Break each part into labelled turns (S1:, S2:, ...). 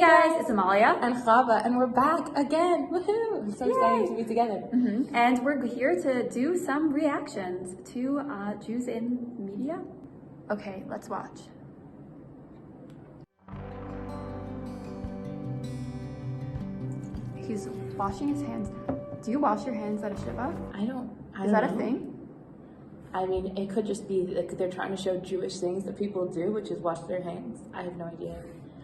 S1: guys, it's Amalia
S2: and Chava, and we're back again. Woohoo! I'm so excited to be together.
S1: And we're here to do some reactions to Jews in media. Okay, let's watch. He's washing his hands. Do you wash your hands at a Shiva?
S2: Is
S1: that a thing?
S2: I mean, it could just be like they're trying to show Jewish things that people do, which is wash their hands. I have no idea.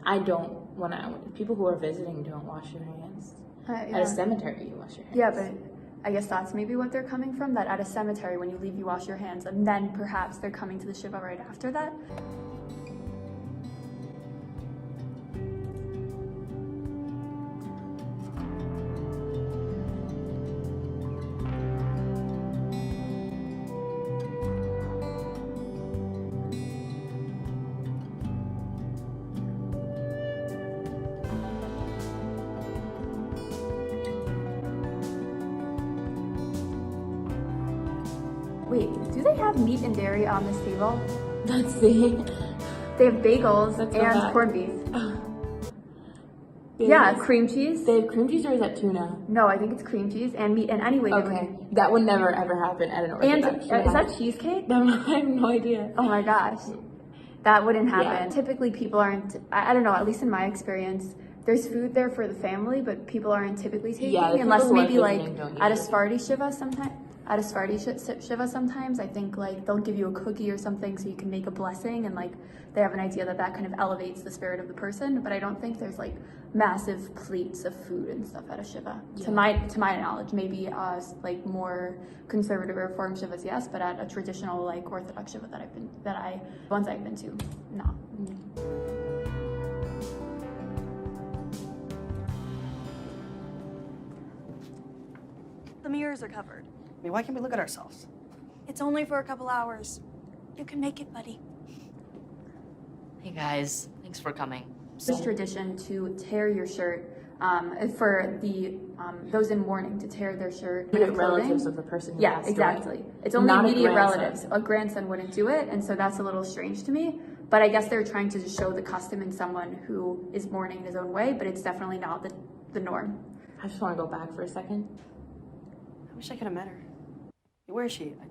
S2: I don't want to. People who are visiting don't wash your hands.
S1: Yeah.
S2: At a cemetery, you wash your hands.
S1: Yeah, but I guess that's maybe what they're coming from, that at a cemetery, when you leave, you wash your hands, and then perhaps they're coming to the Shiva right after that. Wait, do they have meat and dairy on this table?
S2: Let's see.
S1: They have bagels and corned beef. Yeah, cream cheese.
S2: They have cream cheese, or is that tuna?
S1: No, I think it's cream cheese and meat. And anyway,
S2: okay, that would never ever happen at an Orthodox.
S1: And is that cheesecake?
S2: I have no idea.
S1: Oh my gosh, that wouldn't happen.
S2: Yeah.
S1: Typically, people aren't. I don't know. At least in my experience, there's food there for the family, but people aren't typically taking unless maybe like at a Sephardi Shiva sometimes. At a Sephardi Shiva sometimes, I think like they'll give you a cookie or something so you can make a blessing, and like they have an idea that that kind of elevates the spirit of the person. But I don't think there's like massive plates of food and stuff at a Shiva. Yeah. To my knowledge, maybe like more conservative or Reform Shivas, yes, but at a traditional like Orthodox Shiva ones I've been to, no.
S3: The mirrors are covered.
S4: I mean, why can't we look at ourselves?
S3: It's only for a couple hours. You can make it, buddy.
S5: Hey guys, thanks for coming.
S1: It's tradition to tear your shirt for the those in mourning, to tear their shirt.
S2: Immediate relatives of the person who passed
S1: exactly.
S2: away.
S1: It's only
S2: Not
S1: immediate
S2: a
S1: relatives. A grandson wouldn't do it, and so that's a little strange to me. But I guess they're trying to just show the custom in someone who is mourning in his own way, but it's definitely not the norm.
S2: I just want to go back for a second.
S4: I wish I could have met her. Where is she? I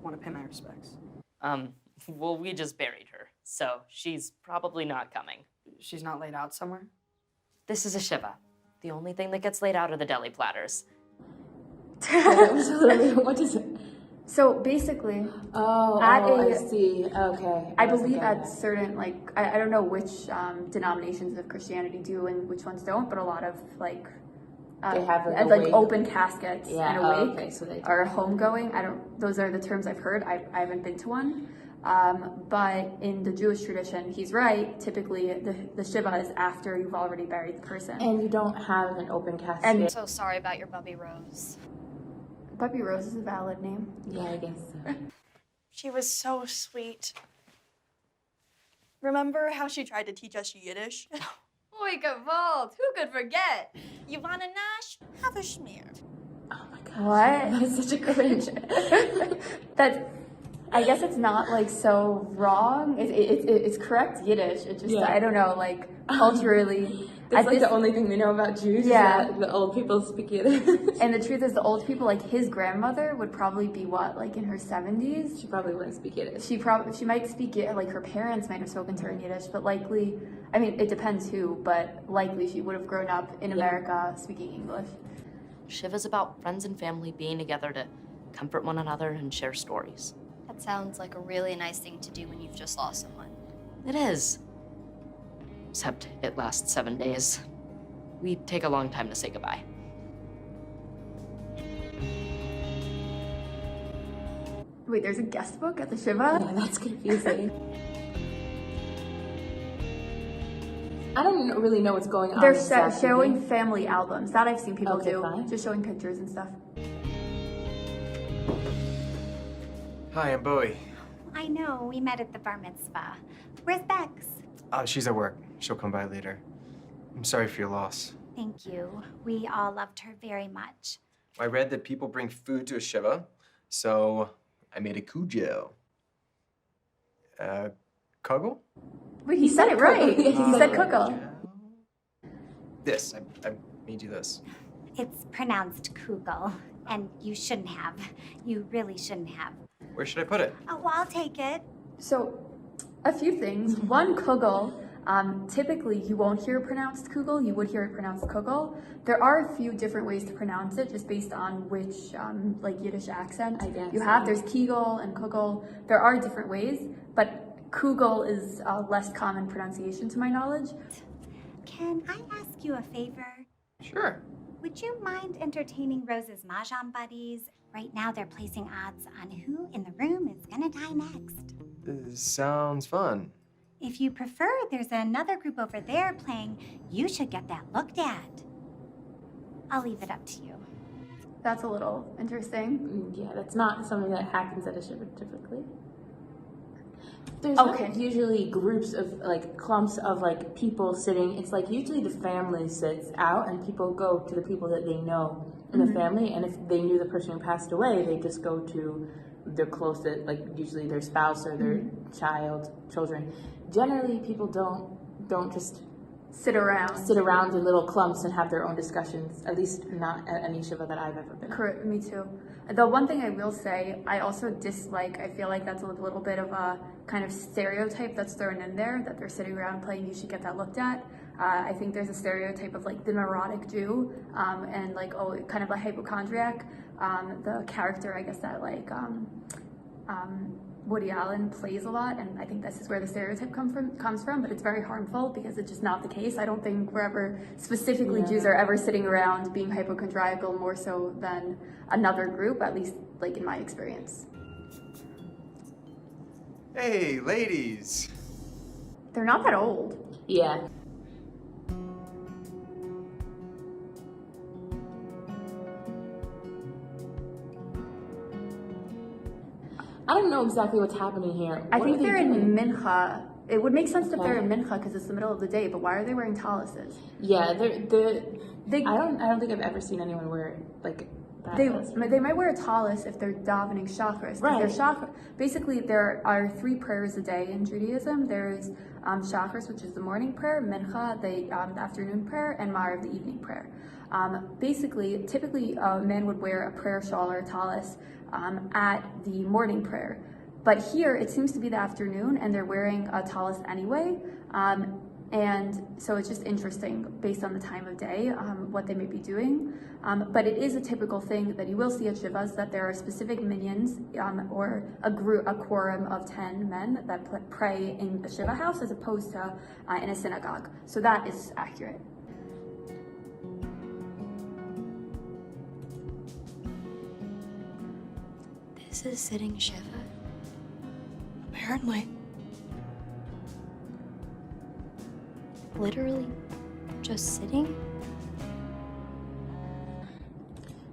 S4: want to pay my respects.
S5: Well, we just buried her, so she's probably not coming.
S4: She's not laid out somewhere?
S5: This is a Shiva. The only thing that gets laid out are the deli platters.
S2: What is it?
S1: So basically,
S2: I see. Okay.
S1: I believe at certain, like, I don't know which denominations of Christianity do and which ones don't, but a lot of like
S2: they have
S1: like open caskets and a wake,
S2: okay, so they
S1: or homegoing. Those are the terms I've heard. I haven't been to one. But in the Jewish tradition, he's right. Typically, the Shiva is after you've already buried the person.
S2: And you don't have an open casket.
S3: And I'm so sorry about your Bubby Rose.
S1: Bubby Rose is a valid name.
S2: Yeah, I guess so.
S3: She was so sweet. Remember how she tried to teach us Yiddish?
S6: Oi, gewalt! Who could forget? You want a nash?
S3: Have a schmear.
S2: Oh my gosh.
S1: What?
S2: That's such a cringe.
S1: I guess it's not like so wrong. It's correct Yiddish. It just I don't know, like culturally.
S2: That's like the only thing they know about Jews.
S1: Yeah.
S2: Is that the old people speak Yiddish.
S1: And the truth is, the old people, like his grandmother, would probably be like in her 70s.
S2: She probably wouldn't speak Yiddish.
S1: She might speak it, like her parents might have spoken to her in Yiddish, but likely, I mean, it depends who, but likely she would have grown up in America speaking English.
S5: Shiva's about friends and family being together to comfort one another and share stories.
S6: That sounds like a really nice thing to do when you've just lost someone.
S5: It is. Except it lasts 7 days. We take a long time to say goodbye.
S1: Wait, there's a guest book at the Shiva?
S2: Yeah, that's confusing. I don't really know what's going on.
S1: They're showing family albums. That I've seen people do.
S2: Fine.
S1: Just showing pictures and stuff.
S7: Hi, I'm Bowie.
S8: I know, we met at the bar mitzvah. Where's Bex?
S7: She's at work. She'll come by later. I'm sorry for your loss.
S8: Thank you. We all loved her very much.
S7: I read that people bring food to a Shiva, so I made a kugel. Kugel?
S1: Wait, he said it right. He said kugel.
S7: this. I made you this.
S8: It's pronounced kugel, and you shouldn't have. You really shouldn't have.
S7: Where should I put it?
S8: Oh, well, I'll take it.
S1: So, a few things. One, kugel. Typically, you won't hear it pronounced kugel. You would hear it pronounced kugel. There are a few different ways to pronounce it, just based on which like Yiddish accent you have. There's kegel and kugel. There are different ways, but kugel is a less common pronunciation to my knowledge.
S8: Can I ask you a favor?
S7: Sure.
S8: Would you mind entertaining Rose's mahjong buddies? Right now, they're placing odds on who in the room is gonna die next.
S7: Sounds fun.
S8: If you prefer, there's another group over there playing. You should get that looked at. I'll leave it up to you.
S1: That's a little interesting.
S2: Yeah, that's not something that happens at a shiva typically. There's
S1: Okay.
S2: not usually groups of like clumps of like people sitting. It's like usually the family sits out and people go to the people that they know in the family. And if they knew the person who passed away, they just go to their closest, like usually their spouse or their children. Generally, people don't just
S1: Sit around.
S2: in little clumps and have their own discussions. At least not at any shiva that I've ever been.
S1: Correct, me too. The one thing I will say, I also dislike, I feel like that's a little bit of a kind of stereotype that's thrown in there, that they're sitting around playing, you should get that looked at. I think there's a stereotype of like the neurotic Jew, and like, oh, kind of a hypochondriac. The character, I guess, that like Woody Allen plays a lot, and I think this is where the stereotype comes from, but it's very harmful because it's just not the case. I don't think we're ever, specifically Jews are ever sitting around being hypochondriacal more so than another group, at least like in my experience.
S7: Hey, ladies.
S1: They're not that old.
S2: Yeah. I don't know exactly what's happening here.
S1: I think they're in
S2: doing?
S1: mincha. It would make sense if they're in mincha because it's the middle of the day, but why are they wearing talises?
S2: Yeah, I don't think I've ever seen anyone wear like that.
S1: They might wear a talis if they're davening shachris.
S2: Right.
S1: Basically, there are 3 prayers a day in Judaism. There's shachris, which is the morning prayer, mincha, the afternoon prayer, and ma'ariv, the evening prayer. Typically, a man would wear a prayer shawl or a talis at the morning prayer. But here, it seems to be the afternoon, and they're wearing a talis anyway. And so it's just interesting, based on the time of day, what they may be doing. But it is a typical thing that you will see at shivas, that there are specific minyans, or a quorum of 10 men that pray in a shiva house as opposed to in a synagogue. So that is accurate.
S3: This is sitting shiva? Apparently. Literally just sitting?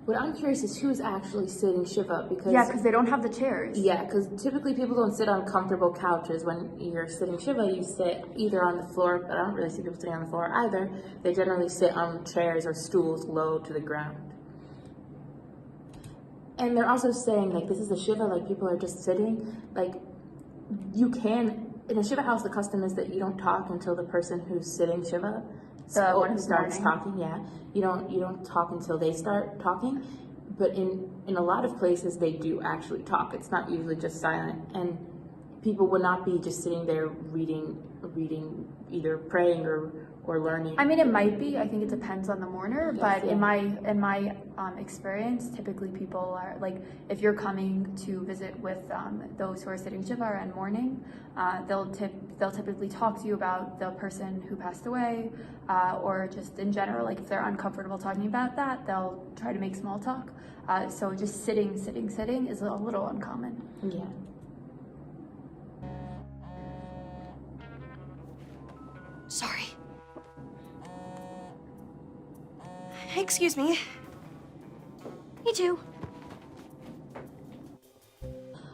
S2: What I'm curious is who's actually sitting shiva,
S1: because they don't have the chairs.
S2: Yeah, because typically people don't sit on comfortable couches. When you're sitting shiva, you sit either on the floor, but I don't really see people sitting on the floor either. They generally sit on chairs or stools low to the ground. And they're also saying, like, this is a shiva, like, people are just sitting. Like, you can, in a shiva house, the custom is that you don't talk until the person who's sitting shiva starts talking. Yeah, you don't talk until they start talking. But in a lot of places, they do actually talk. It's not usually just silent, and people would not be just sitting there reading, either praying or learning.
S1: I mean, it might be. I think it depends on the mourner. But in my experience, typically people are like, if you're coming to visit with those who are sitting shiva and mourning, they'll typically talk to you about the person who passed away, or just in general. Like if they're uncomfortable talking about that, they'll try to make small talk. So just sitting is a little uncommon.
S2: Yeah.
S3: Sorry. Excuse me. Me too.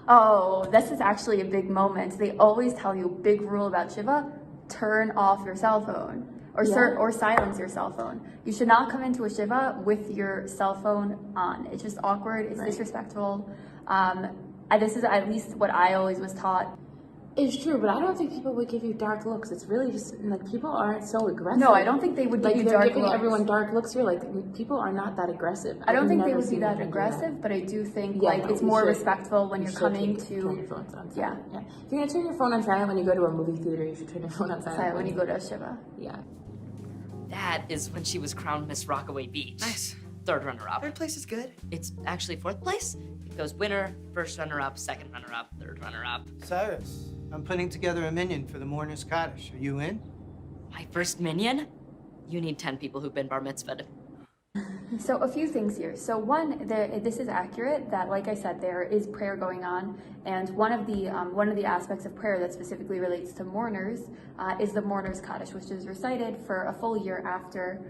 S1: Oh, this is actually a big moment. They always tell you, big rule about shiva, turn off your cell phone or silence your cell phone. You should not come into a shiva with your cell phone on. It's just awkward. It's disrespectful. This is at least what I always was taught.
S2: It's true, but I don't think people would give you dark looks. It's really just like people aren't so aggressive.
S1: No, I don't think they would give you dark looks.
S2: Like they're giving everyone dark looks here. Like people are not that aggressive.
S1: I don't think they would be that aggressive, but I do think it's more respectful when you're coming to.
S2: Turn your phone on silent. Yeah. If you're gonna turn your phone on silent when you go to a movie theater, you should turn your phone on silent
S1: When you go to a shiva.
S2: Yeah.
S5: That is when she was crowned Miss Rockaway Beach.
S4: Nice.
S5: Third runner-up.
S4: Third place is good.
S5: It's actually fourth place. It goes winner, first runner-up, second runner-up, third runner-up.
S9: Cyrus, I'm putting together a minyan for the mourner's kaddish. Are you in?
S5: My first minion? You need 10 people who've been bar mitzvahed.
S1: So a few things here. So one, this is accurate that, like I said, there is prayer going on, and one of the aspects of prayer that specifically relates to mourners is the mourner's kaddish, which is recited for a full year after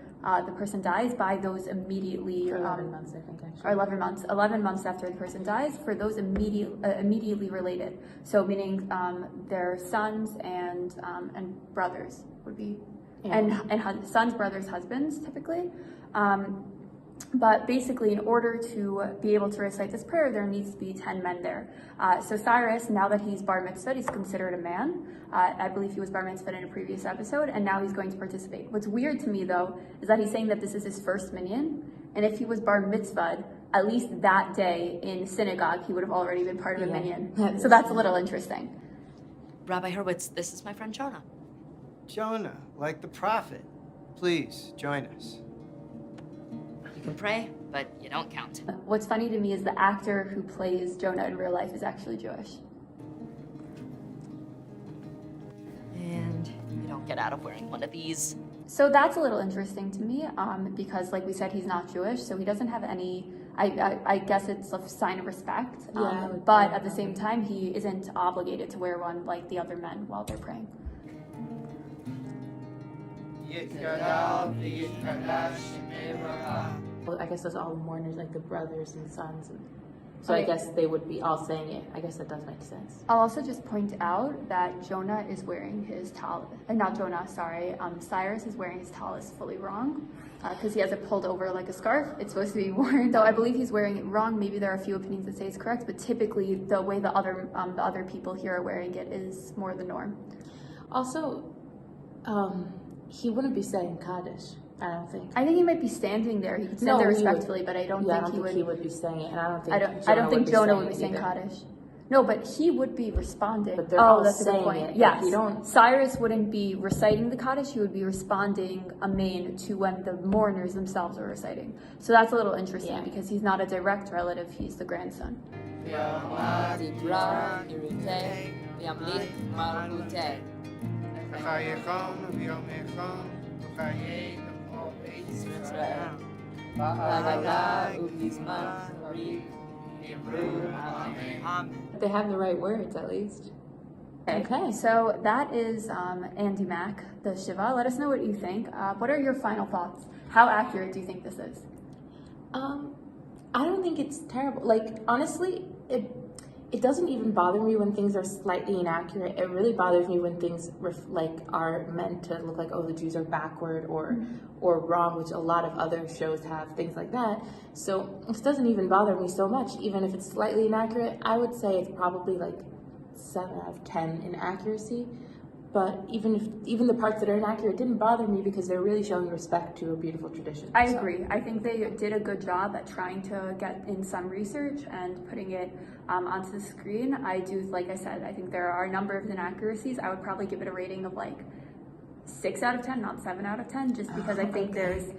S1: the person dies by those immediately.
S2: 11 months, I think, actually.
S1: Or 11 months after the person dies for those immediately related. So meaning their sons and brothers would be, and sons, brothers, husbands typically. But basically, in order to be able to recite this prayer, there needs to be 10 men there. So Cyrus, now that he's bar mitzvahed, he's considered a man. I believe he was bar mitzvahed in a previous episode, and now he's going to participate. What's weird to me, though, is that he's saying that this is his first minyan, and if he was bar mitzvahed, at least that day in synagogue, he would have already been part of a minyan. So that's a little interesting.
S5: Rabbi Hurwitz, this is my friend Jonah.
S9: Jonah, like the prophet. Please, join us.
S5: You can pray, but you don't count.
S1: What's funny to me is the actor who plays Jonah in real life is actually Jewish.
S5: And you don't get out of wearing one of these.
S1: So that's a little interesting to me, because like we said, he's not Jewish, so he doesn't have any, I guess it's a sign of respect, but at the same time, he isn't obligated to wear one like the other men while they're praying.
S2: I guess that's all the mourners, like the brothers and sons. And so I guess they would be all saying it. I guess that does make sense.
S1: I'll also just point out that Jonah is wearing his talis, not Jonah, sorry, Cyrus is wearing his talis fully wrong, because he has it pulled over like a scarf. It's supposed to be worn, though I believe he's wearing it wrong. Maybe there are a few opinions that say it's correct, but typically the way the other people here are wearing it is more the norm.
S2: Also, he wouldn't be saying kaddish. I don't think.
S1: I think he might be standing there. He could stand there respectfully, but I don't think
S2: he would be saying it, and I
S1: don't think Jonah would be saying kaddish. No, but he would be responding.
S2: But they're all
S1: that's a good
S2: saying
S1: point.
S2: it.
S1: Yes.
S2: You don't.
S1: Cyrus wouldn't be reciting the kaddish. He would be responding amen to when the mourners themselves are reciting. So that's a little interesting because he's not a direct relative. He's the grandson.
S2: They have the right words, at least. Okay.
S1: So that is Andi Mack, the Shiva. Let us know what you think. What are your final thoughts? How accurate do you think this is?
S2: I don't think it's terrible. Like, honestly, it doesn't even bother me when things are slightly inaccurate. It really bothers me when things are meant to look like, oh, the Jews are backward or wrong, which a lot of other shows have, things like that. So this doesn't even bother me so much. Even if it's slightly inaccurate, I would say it's probably like 7 out of 10 in accuracy. But even the parts that are inaccurate didn't bother me because they're really showing respect to a beautiful tradition.
S1: I agree. I think they did a good job at trying to get in some research and putting it onto the screen. I do, like I said, I think there are a number of inaccuracies. I would probably give it a rating of like 6 out of 10, not 7 out of 10, just because I think there's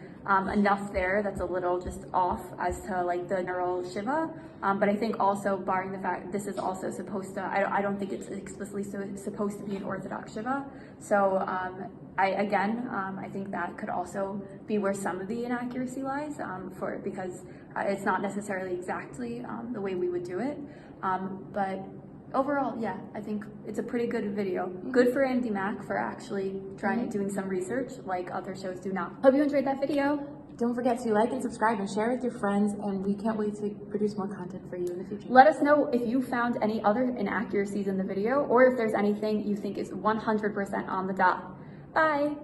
S1: enough there that's a little just off as to like the general Shiva. But I think also, barring the fact this is also supposed to, I don't think it's explicitly supposed to be an Orthodox Shiva. So I think that could also be where some of the inaccuracy lies, because it's not necessarily exactly the way we would do it. But overall, yeah, I think it's a pretty good video. Good for Andi Mack for actually doing some research like other shows do not. Hope you enjoyed that video.
S2: Don't forget to like and subscribe and share with your friends, and we can't wait to produce more content for you in the future.
S1: Let us know if you found any other inaccuracies in the video, or if there's anything you think is 100% on the dot. Bye!